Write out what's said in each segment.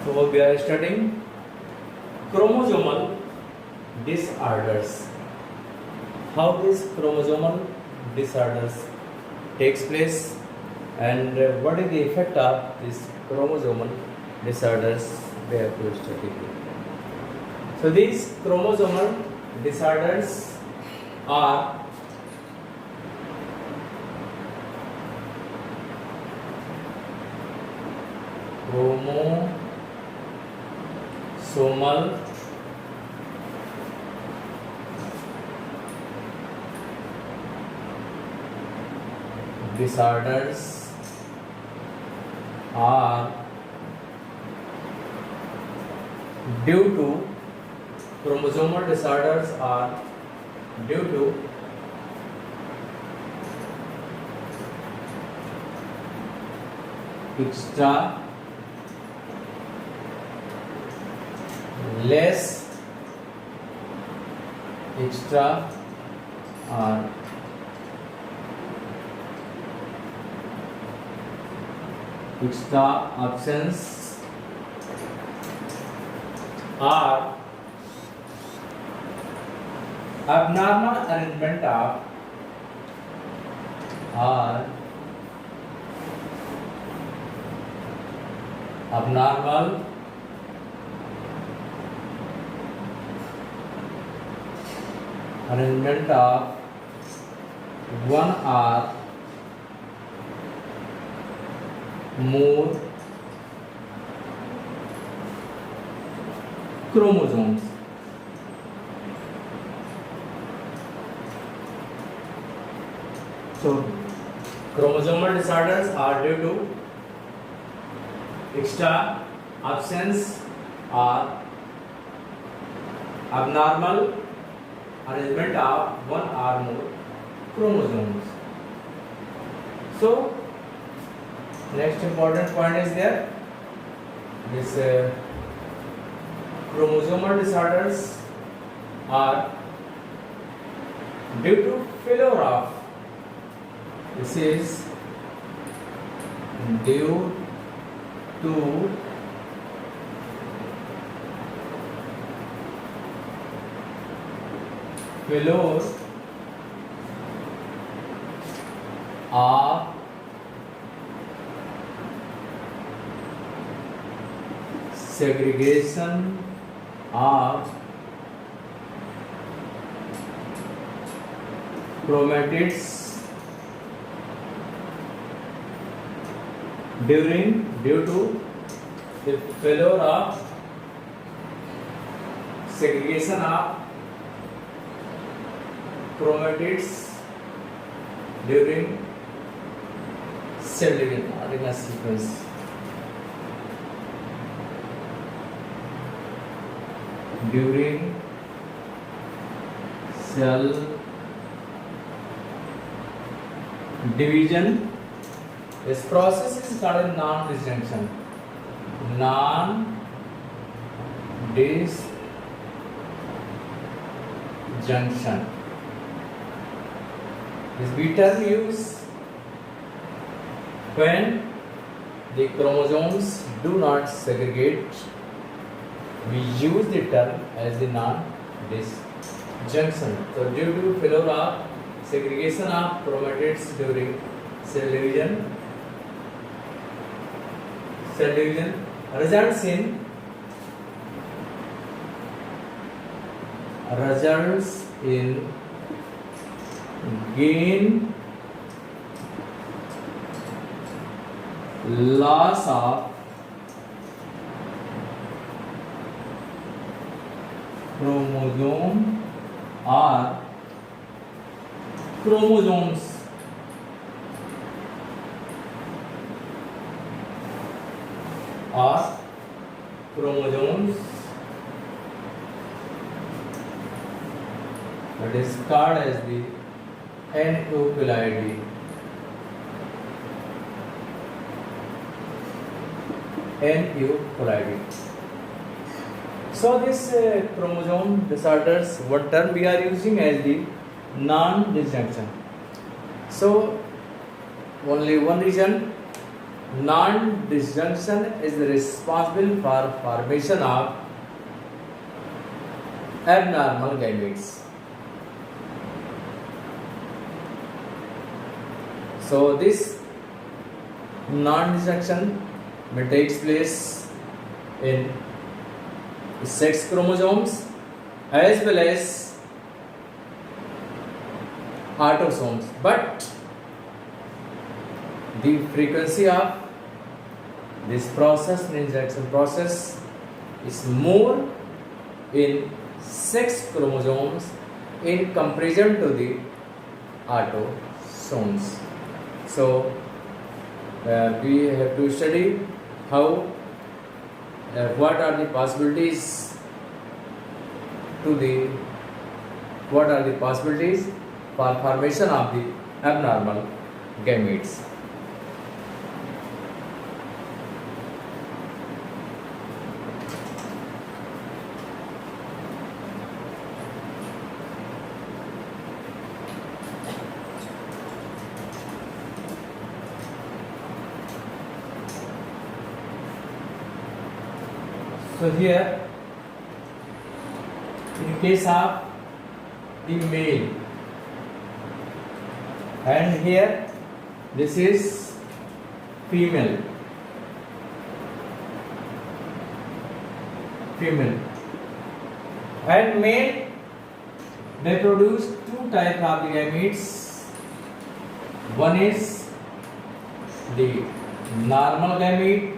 So we are studying chromosomal disorders. How these chromosomal disorders takes place and what is the effect of these chromosomal disorders we have to study. So these chromosomal disorders are chromosomal disorders are due to chromosomal disorders are due to extra less extra or extra absence or abnormal arrangement of or abnormal arrangement of one or more chromosomes. So chromosomal disorders are due to extra absence or abnormal arrangement of one or more chromosomes. So next important point is there, this chromosomal disorders are due to failure of, this is due to failure of segregation of chromatids due to the failure of segregation of chromatids during cell division sequence. During cell division, this process is called non-disjunction. Non-disjunction. This we term use when the chromosomes do not segregate. We use the term as the non-disjunction. So due to failure of segregation of chromatids during cell division results in gain, loss of chromosome or chromosomes. That is called as the aneuploidy. Aneuploidy. So this chromosome disorders, what term we are using as the non-disjunction. So only one reason non-disjunction is responsible for formation of abnormal gametes. So this non-disjunction takes place in sex chromosomes as well as autosomes, but the frequency of this process, non-disjunction process, is more in sex chromosomes in comparison to the autosomes. So we have to study how what are the possibilities for formation of the abnormal gametes. So here, in case of the male, and here this is female, and male, they produce two types of the gametes. One is the normal gamete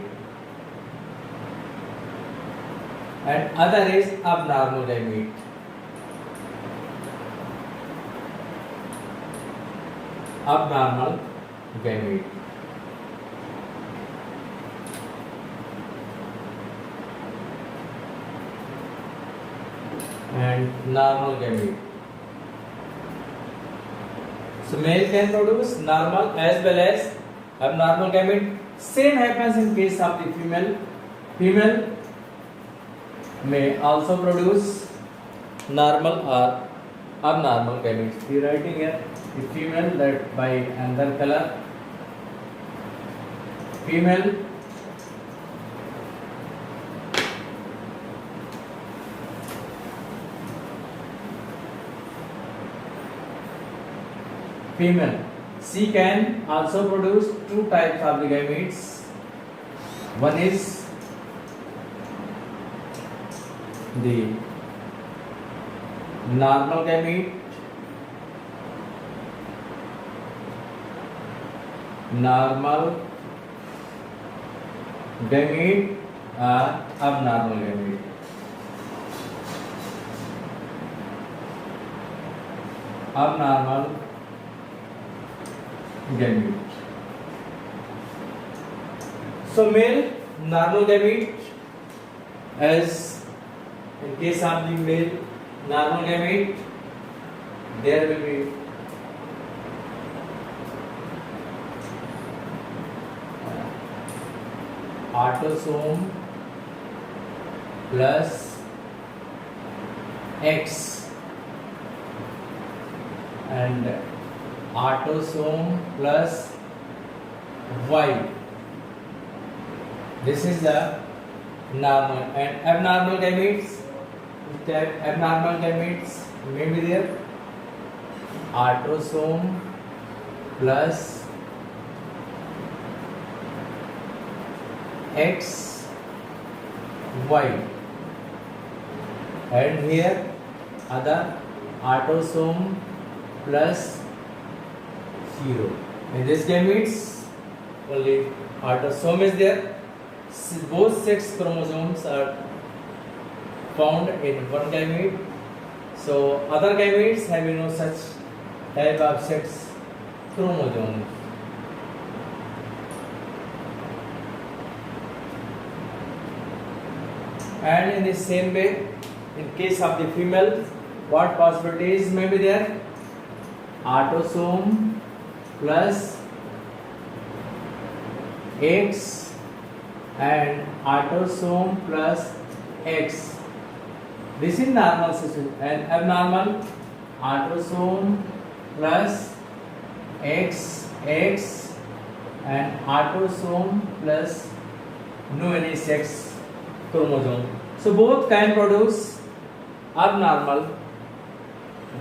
and other is abnormal gamete. Abnormal gamete. And normal gamete. So male can produce normal as well as abnormal gamete. Same happens in case of the female. Female may also produce normal or abnormal gametes. We are writing here the female that by another color. Female she can also produce two types of the gametes. One is the normal gamete, or abnormal gamete. Abnormal gamete. So male normal gamete, as in case of the male normal gamete, there will be autosome plus X and autosome plus Y. This is the normal, and abnormal gametes. Abnormal gametes may be there autosome plus X Y, and here other autosome plus 0. In this gametes only autosome is there. Both sex chromosomes are found in one gamete. So other gametes have no such type of sex chromosomes. And in the same way, in case of the female, what possibilities may be there? Autosome plus X and autosome plus X. This is normal system, and abnormal autosome plus X and autosome plus no any sex chromosome. So both can produce abnormal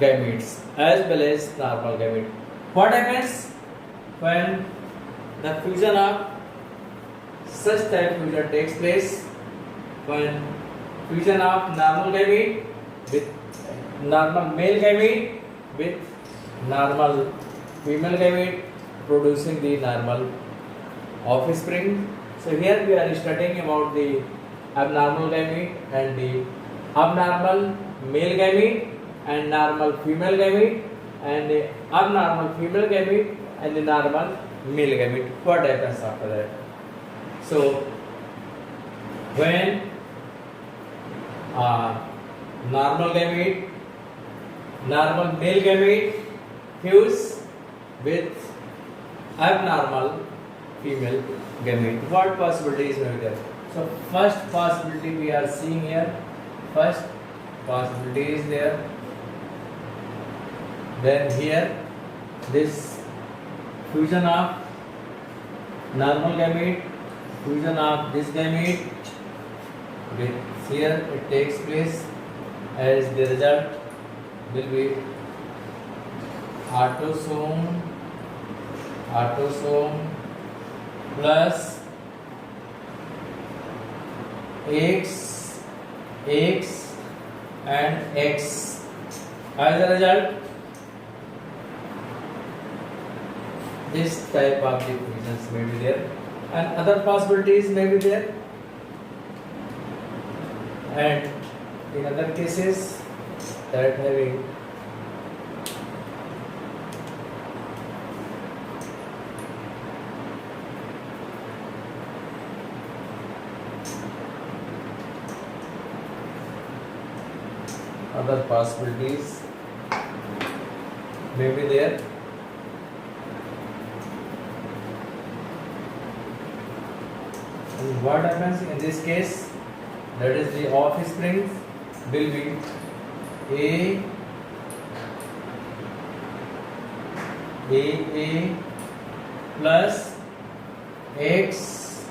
gametes as well as normal gamete. What happens when the fusion of such type fusion takes place? When fusion of normal gamete with normal male gamete with normal female gamete producing the normal offspring. So here we are studying about the abnormal gamete and the abnormal male gamete and normal female gamete and the abnormal female gamete and the normal male gamete. What happens after that? So when normal gamete, normal male gamete fuse with abnormal female gamete, what possibilities may be there? So first possibility we are seeing here. First possibility is there. Then here this fusion of normal gamete, fusion of this gamete with here it takes place, as the result will be autosome plus X and X. As a result, this type of fusions may be there, and other possibilities may be there. And in other cases, that having other possibilities may be there. And what happens in this case? That is, the offspring will be A plus X,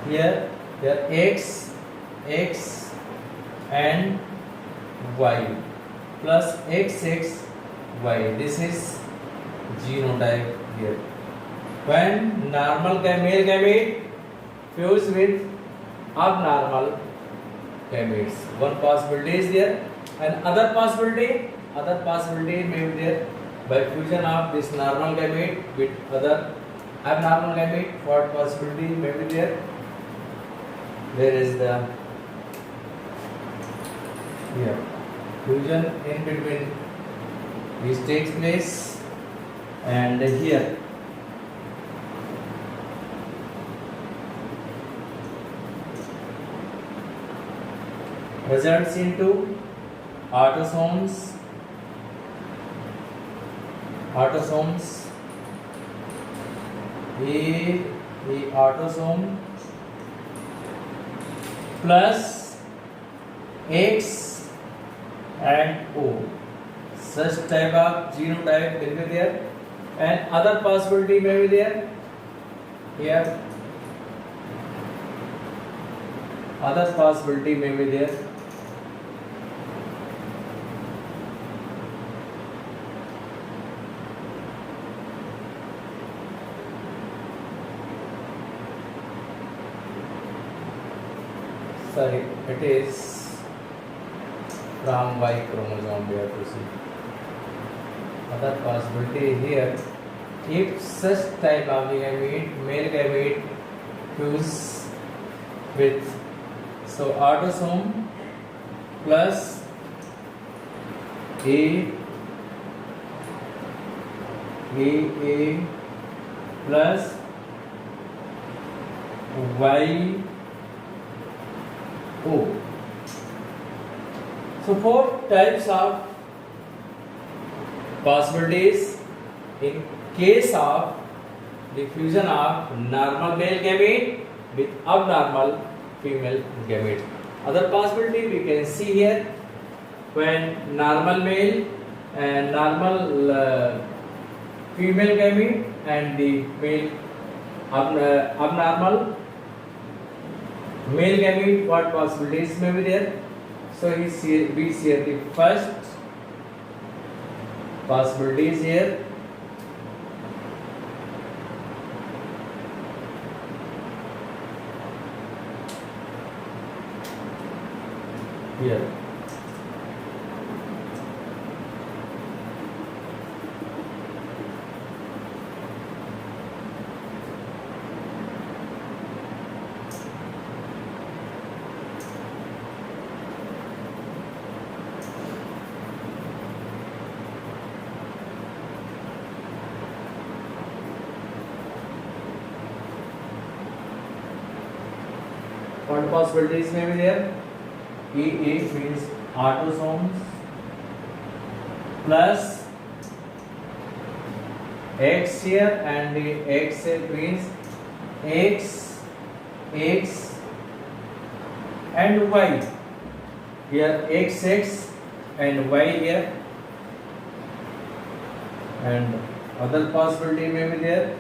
here X and Y plus XXY. This is genotype here. When normal male gamete fuse with abnormal gametes, one possibility is there, and other possibility may be there by fusion of this normal gamete with other abnormal gamete. What possibility may be there? There is the here fusion in between which takes place, and here results into autosomes A autosome plus X and O. Such type of genotype will be there, and other possibility may be there. Here other possibility may be there. Sorry, it is from Y chromosome we have to see. Other possibility here, if such type of gamete, male gamete fuse with, so autosome plus A plus Y O. So four types of possibilities in case of the fusion of normal male gamete with abnormal female gamete. Other possibility we can see here, when normal male and normal female gamete and the male abnormal male gamete, what possibilities may be there? So we see here the first possibilities here. Here. What possibilities may be there? EA means autosomes plus X here, and the X means X and Y. Here XX and Y here, and other possibility may be there.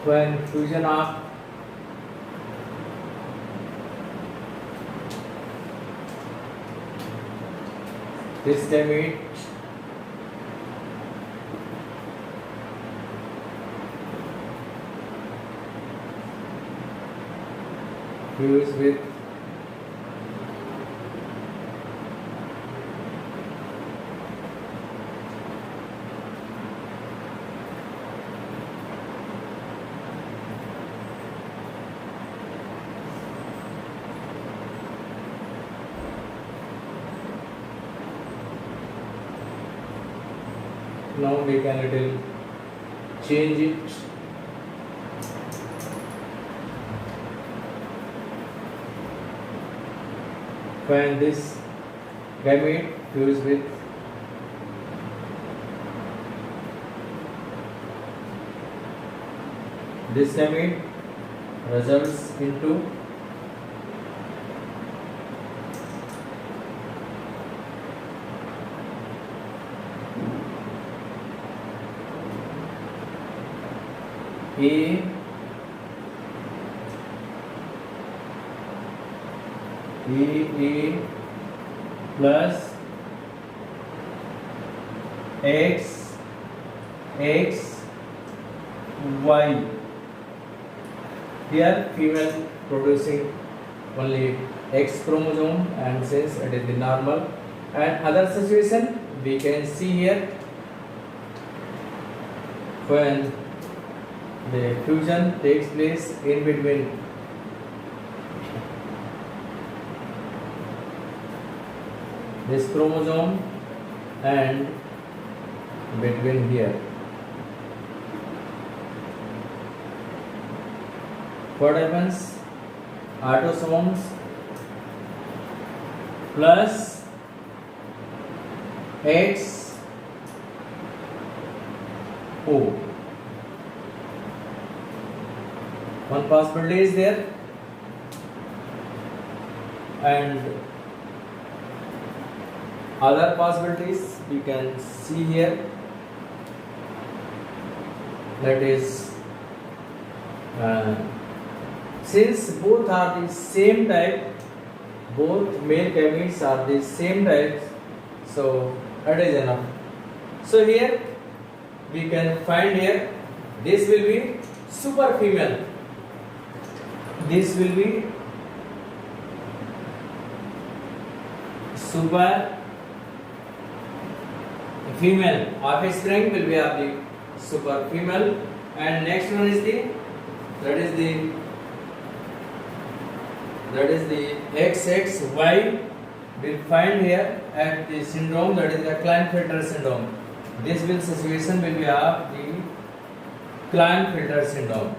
When fusion of this gamete fuse with now we can little change it. When this gamete fuse with this gamete results into A plus X Y. Here female producing only X chromosome, and since it is the normal, and other situation we can see here when the fusion takes place in between this chromosome and between here. What happens? Autosomes plus X O. One possibility is there, and other possibilities we can see here, that is since both are the same type, both male gametes are the same type, so that is enough. So here we can find here, this will be super female, this will be super female, offspring will be of the super female, and next one is the that is the XXY. We'll find here at the syndrome, that is the Klinefelter syndrome. This will situation will be of the Klinefelter syndrome.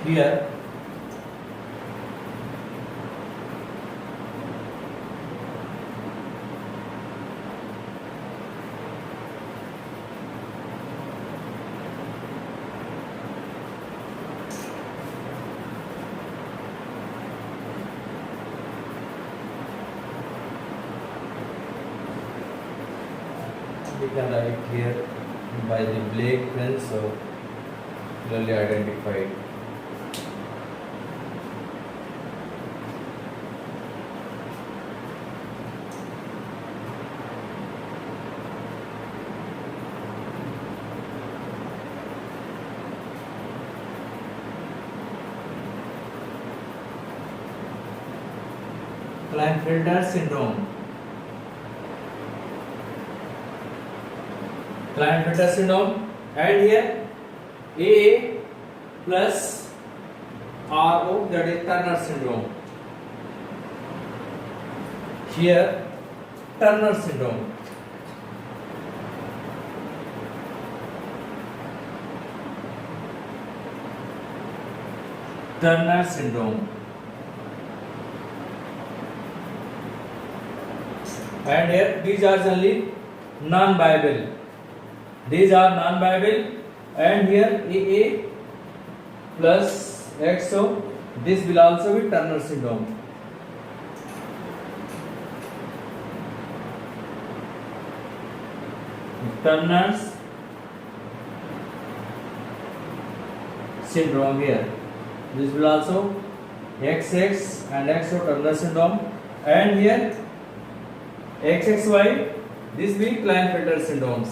Here we can write here by the black pen, so clearly identified. Klinefelter syndrome. Klinefelter syndrome, and here AA plus RO, that is Turner syndrome. Here Turner syndrome. Turner syndrome. And here these are only non-viable. These are non-viable, and here AA plus XO, this will also be Turner syndrome. Turner's syndrome here. This will also XX and XO, Turner syndrome, and here XXY, this will Klinefelter syndromes.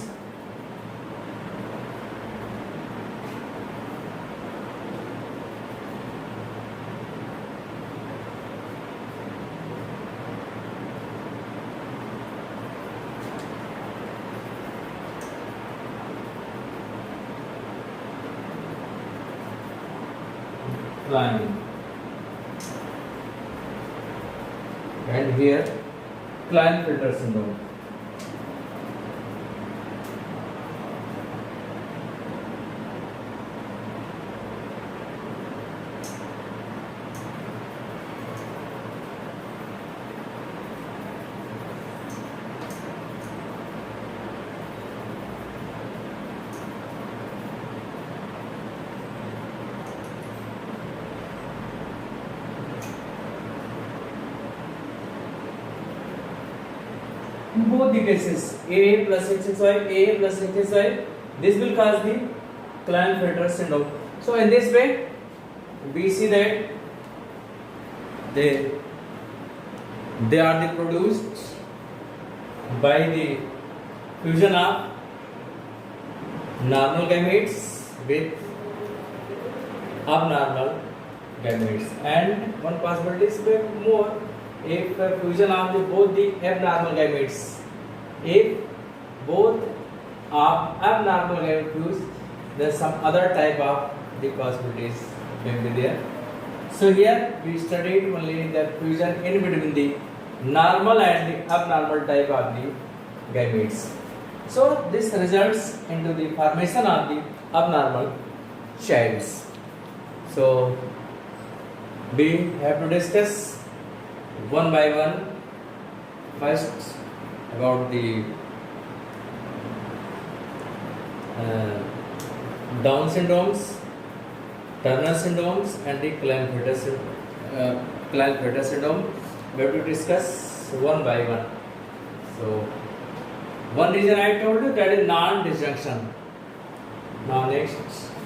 Line. And here Klinefelter syndrome. In both the cases, AA plus XXY, AA plus XXY, this will cause the Klinefelter syndrome. So in this way, we see that they are the produced by the fusion of normal gametes with abnormal gametes, and one possibility is more. If fusion of both the abnormal gametes, if both of abnormal gametes fuse, then some other type of the possibilities may be there. So here we studied only the fusion in between the normal and the abnormal type of the gametes. So this results into the formation of the abnormal childs. So we have to discuss one by one. First about the Down syndromes, Turner syndromes, and the Klinefelter syndrome. We have to discuss one by one. So one reason I told you, that is non-disjunction. Now next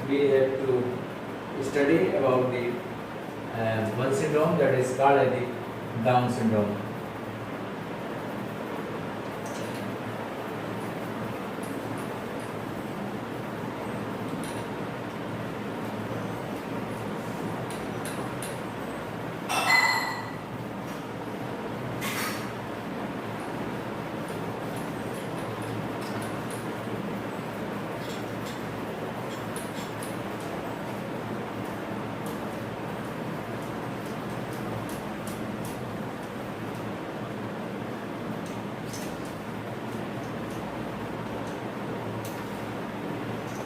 we have to study about the one syndrome, that is called as the Down syndrome.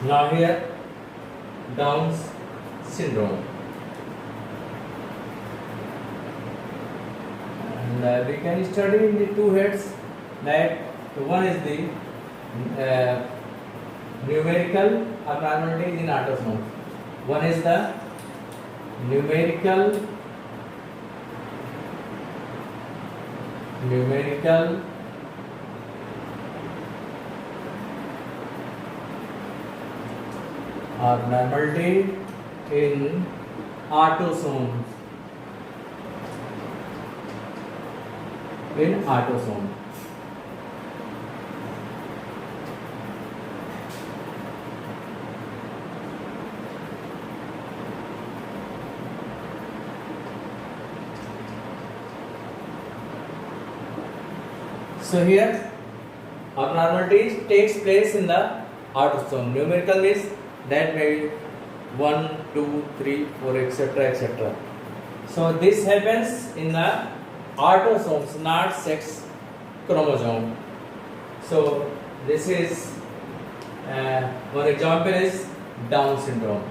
Now here Down's syndrome, and we can study in the two heads. That one is the numerical abnormalities in autosome. One is the numerical abnormality in autosomes. In autosome. So here abnormality takes place in the autosome. Numerical means that may be 1, 2, 3, 4, etc. etc. So this happens in the autosomes, not sex chromosome. So this is one example is Down syndrome.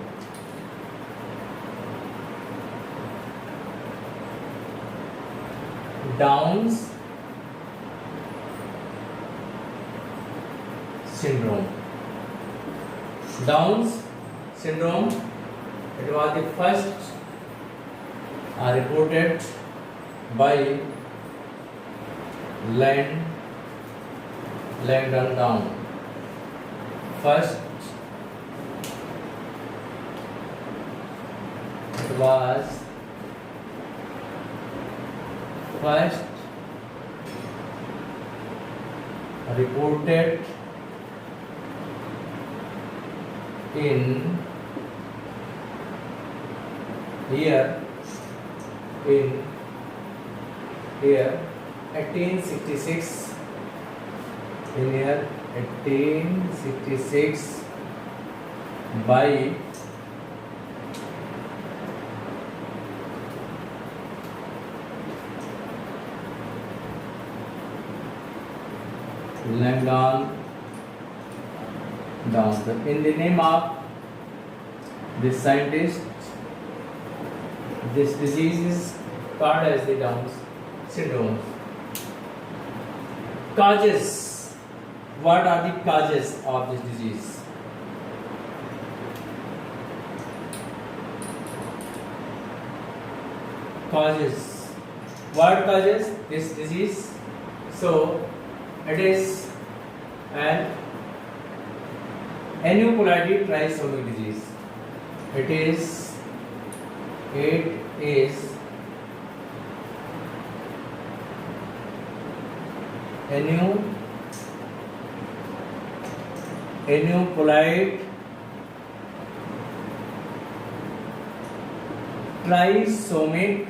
Down's syndrome. Down's syndrome, it was the first reported by Langdon Down. First, it was first reported in year 1866, in year 1866 by Langdon Down. In the name of this scientist, this disease is called as the Down syndrome. Causes. What are the causes of this disease? Causes. What causes this disease? So it is an aneuploidy trisomic disease. It is aneuploid trisomic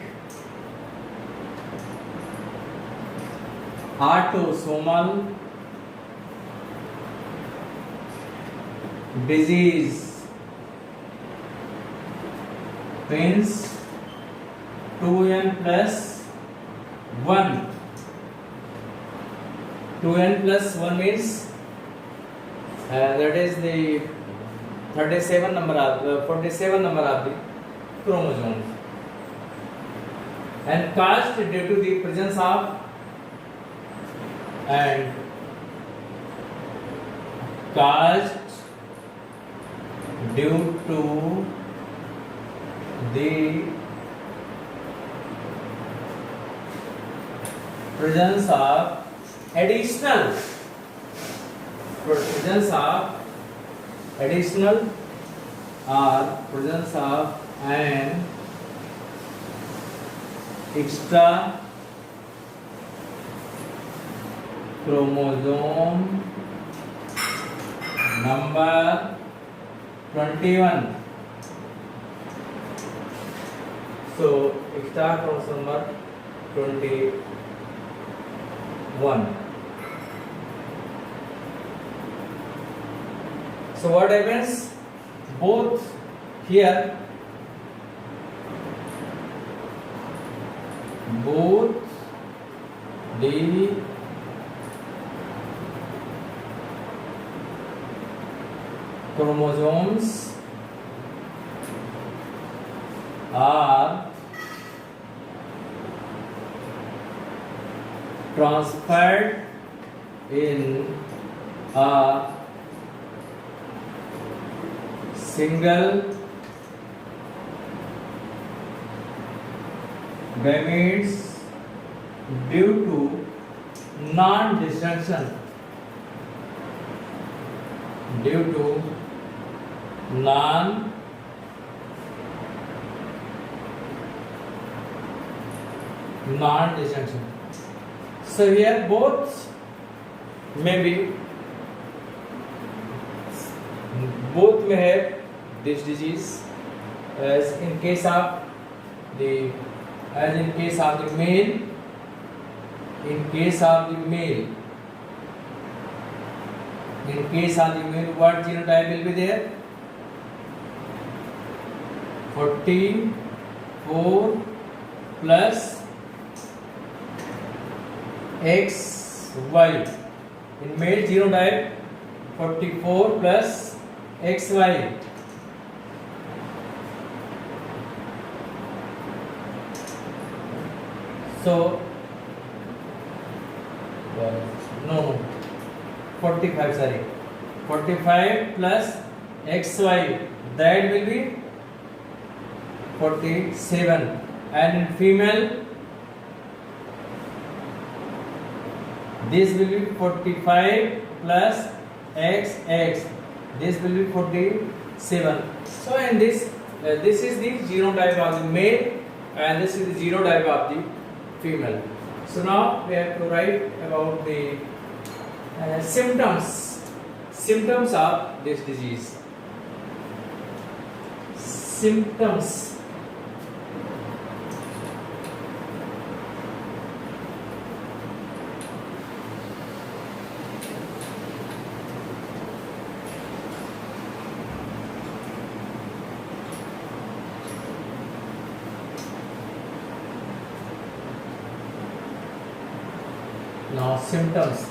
autosomal disease. Means 2n plus 1. 2n plus 1 means that is the 47 number of 47 number of the chromosomes, and caused due to the presence of due to the presence of additional or presence of an extra chromosome number 21. So extra chromosome number 21. So what happens? Both here, both the chromosomes are transferred in a single gametes due to non disjunction. So here both may have this disease, as in case of the male. In case of the male, what genotype will be there? 44 plus XY. In male genotype, 44 plus XY. So, no, 45, sorry. 45 plus XY, that will be 47. And in female, this will be 45 plus XX, this will be 47. So in this is the genotype of the male and this is the genotype of the female. So now we have to write about the symptoms of this disease. Symptoms. Now symptoms.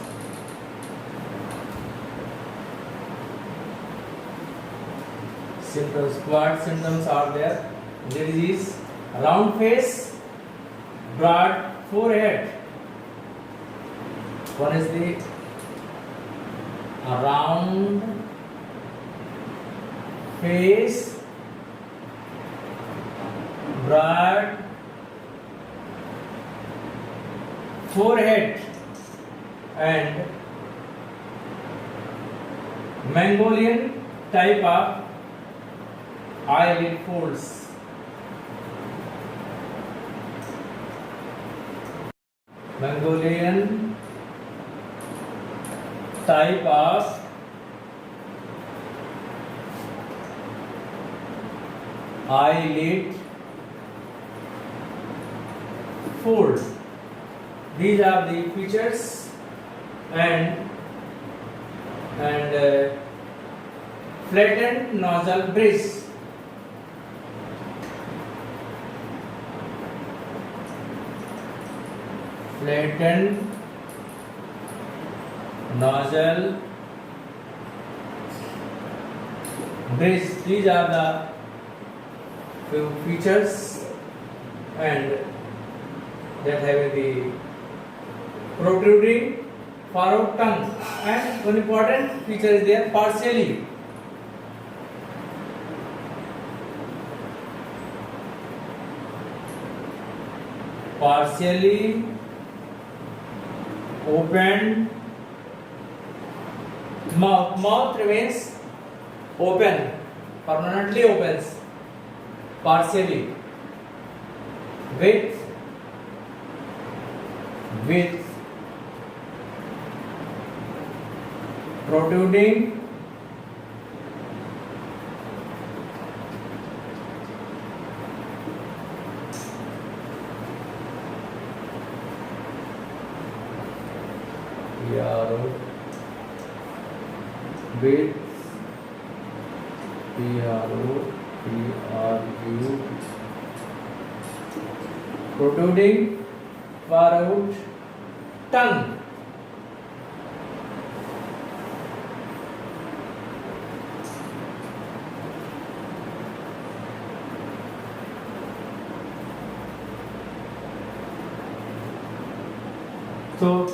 What symptoms are there? There is round face, broad forehead. One is the round face, broad forehead, and Mongolian type of eyelid folds. Mongolian type of eyelid fold. These are the features and flattened nostril bridge. Flattened nostril bridge. These are the few features and that have the protruding furrowed tongue, and one important feature is there, partially open mouth. Mouth remains open, permanently opens, partially with protruding with protruding furrowed tongue. So,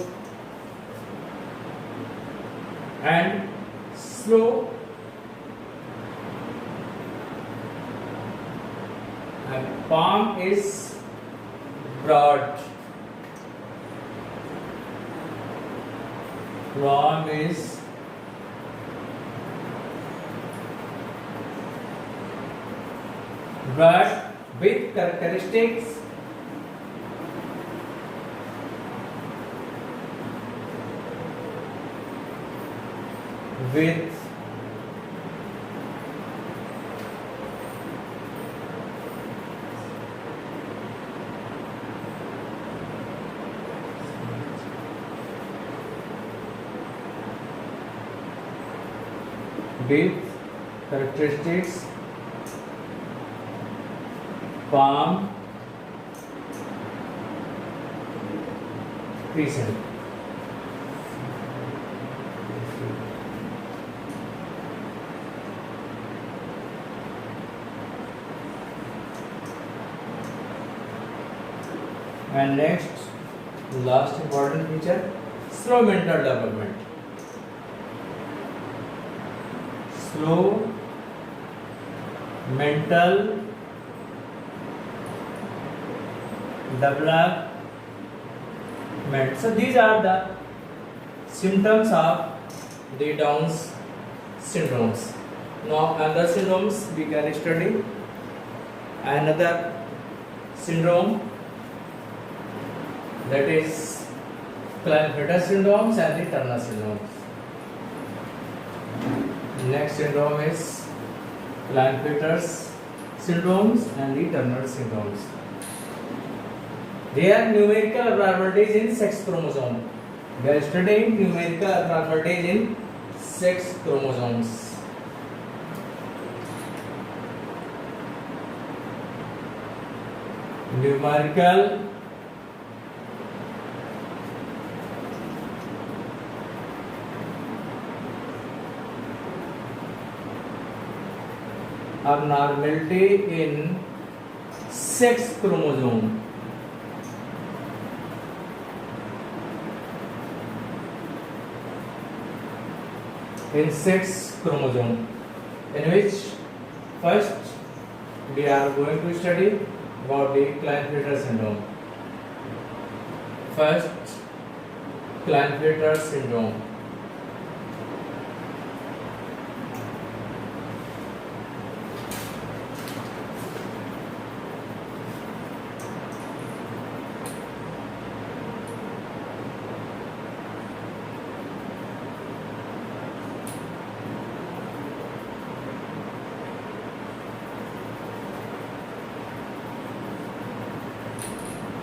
and slow and palm is broad. Palm is but with characteristics with characteristics palm crescent. And next, last important feature, slow mental development. Slow mental development. So these are the symptoms of the Down's syndromes. Now other syndromes we can study. Another syndrome, that is Klinefelter syndromes and the Turner syndromes. Next syndrome is Klinefelter's syndromes and the Turner syndromes. They are numerical abnormalities in sex chromosome. We are studying numerical abnormalities in sex chromosomes. Numerical abnormality in sex chromosome. In sex chromosome, in which first we are going to study about the Klinefelter syndrome. First, Klinefelter syndrome.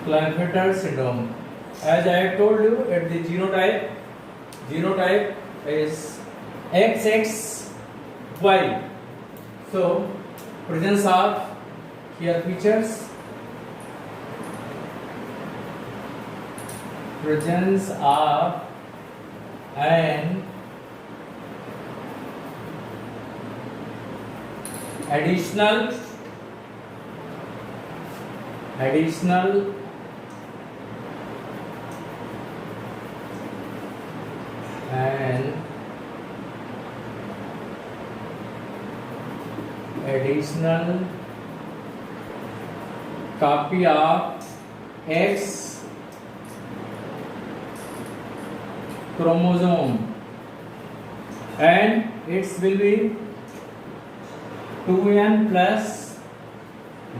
Klinefelter syndrome. As I have told you, at the genotype is XXY. So, presence of here features, presence of an additional and additional copy of X chromosome, and it will be 2n plus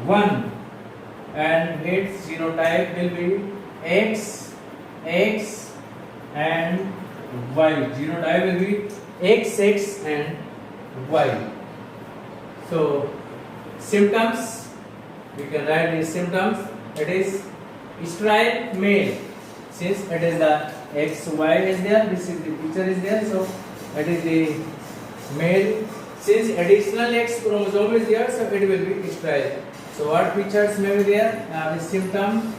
1, and its genotype will be X, X and Y. Genotype will be XX and Y. So symptoms, we can write these symptoms. It is sterile male, since it is the XY is there, this is the picture is there, so it is the male. Since additional X chromosome is there, so it will be sterile. So what features may be there? The symptoms.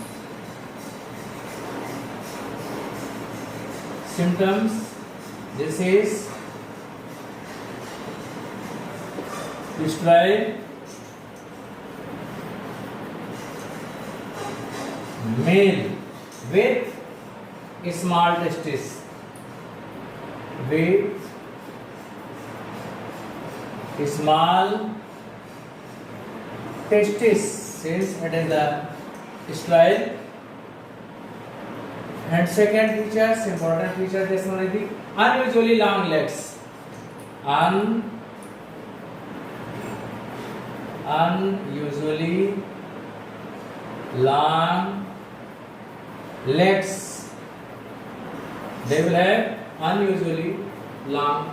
This is sterile male with small testes, with small testis, since it is the sterile. And second features, important feature, this one is the unusually long legs. unusually long legs. They will have unusually long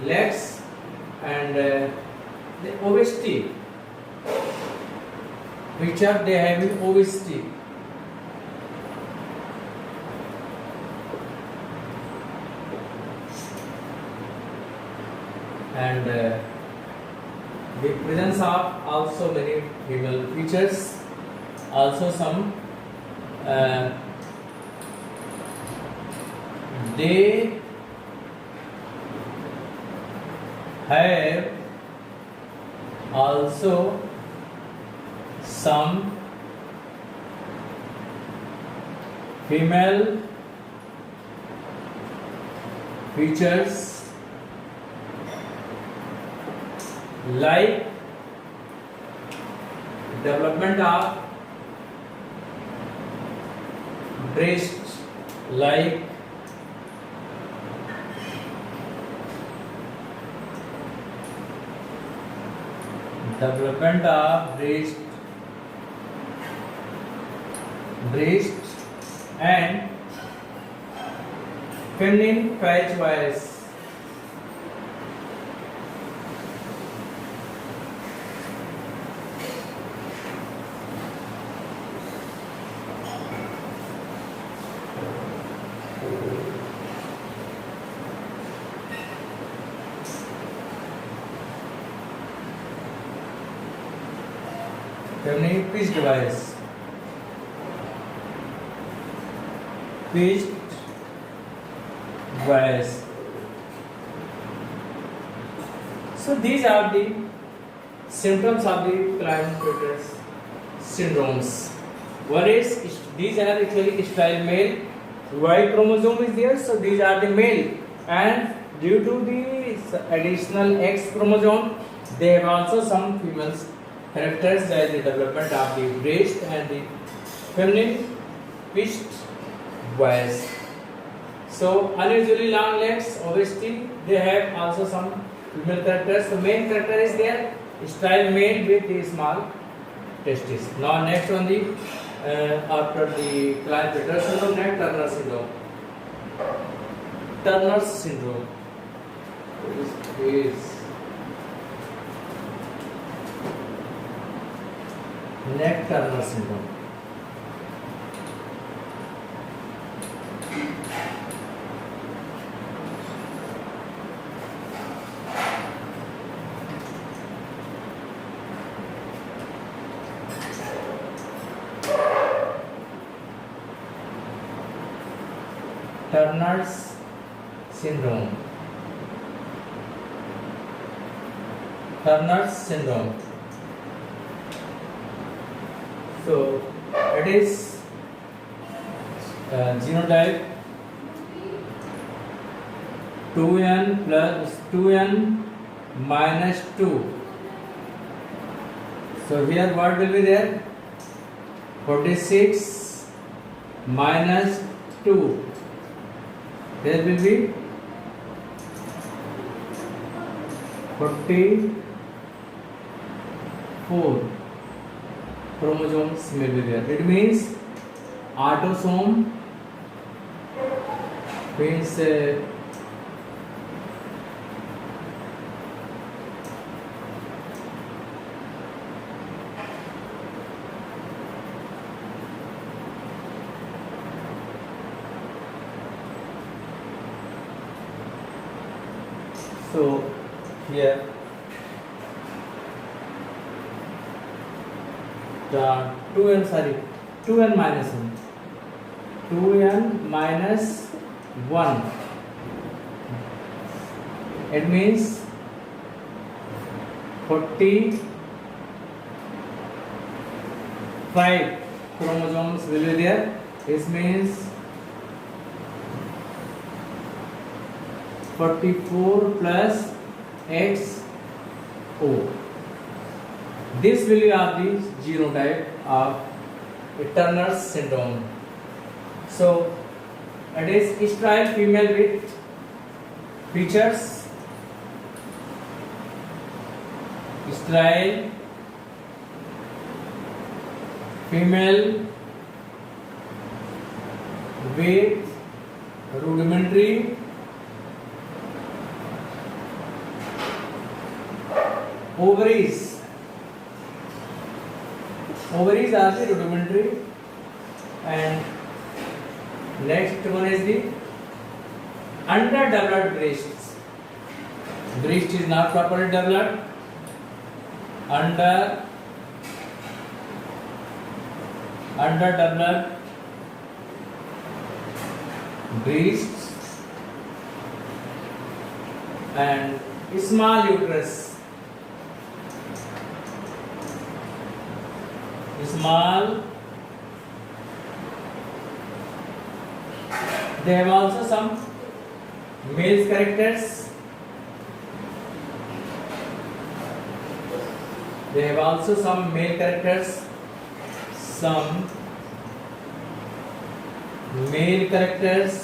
legs and the obesity, which are they having obesity. And the presence of also many female features, also some they have also some female features like development of breast, like development of breast and feminine patch voice. Feminine pitch device. Pitched voice. So these are the symptoms of the Klinefelter syndromes. One is these are actually sterile male. Y chromosome is there, so these are the male, and due to the additional X chromosome, they have also some female characters as the development of the breast and the feminine pitched voice. So unusually long legs, obesity, they have also some female characters. The main character is there, sterile male with the small testes. Now next on the after the Klinefelter syndrome, next Turner syndrome. Turner syndrome is neck Turner syndrome. Turner's syndrome. Turner's syndrome. So it is genotype 2n plus 2n minus 2. So here what will be there? 46 minus 2. There will be 44 chromosomes will be there. It means autosome means so here the 2n minus 1, it means 45 chromosomes will be there. This means 44 plus XO. This will be of the genotype of Turner syndrome. So it is sterile female with features, sterile female with rudimentary ovaries. Ovaries are the rudimentary, and next one is the underdeveloped breasts. Breast is not properly developed. Underdeveloped breasts and small uterus. Small. They have also some male characters. They have also some male characters. Some male characters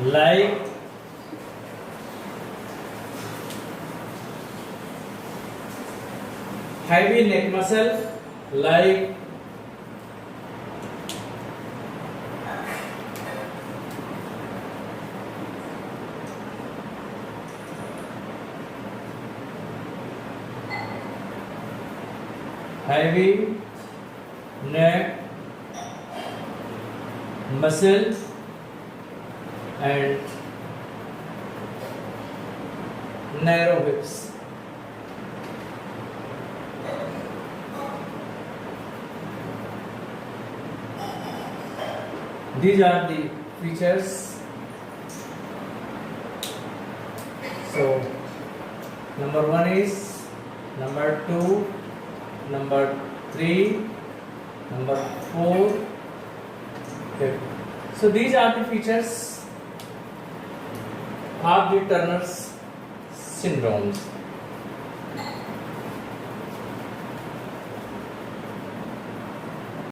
like heavy neck muscle, like heavy neck muscle and narrow hips. These are the features. So number 1 is, number 2, number 3, number 4, 5. So these are the features of the Turner's syndromes.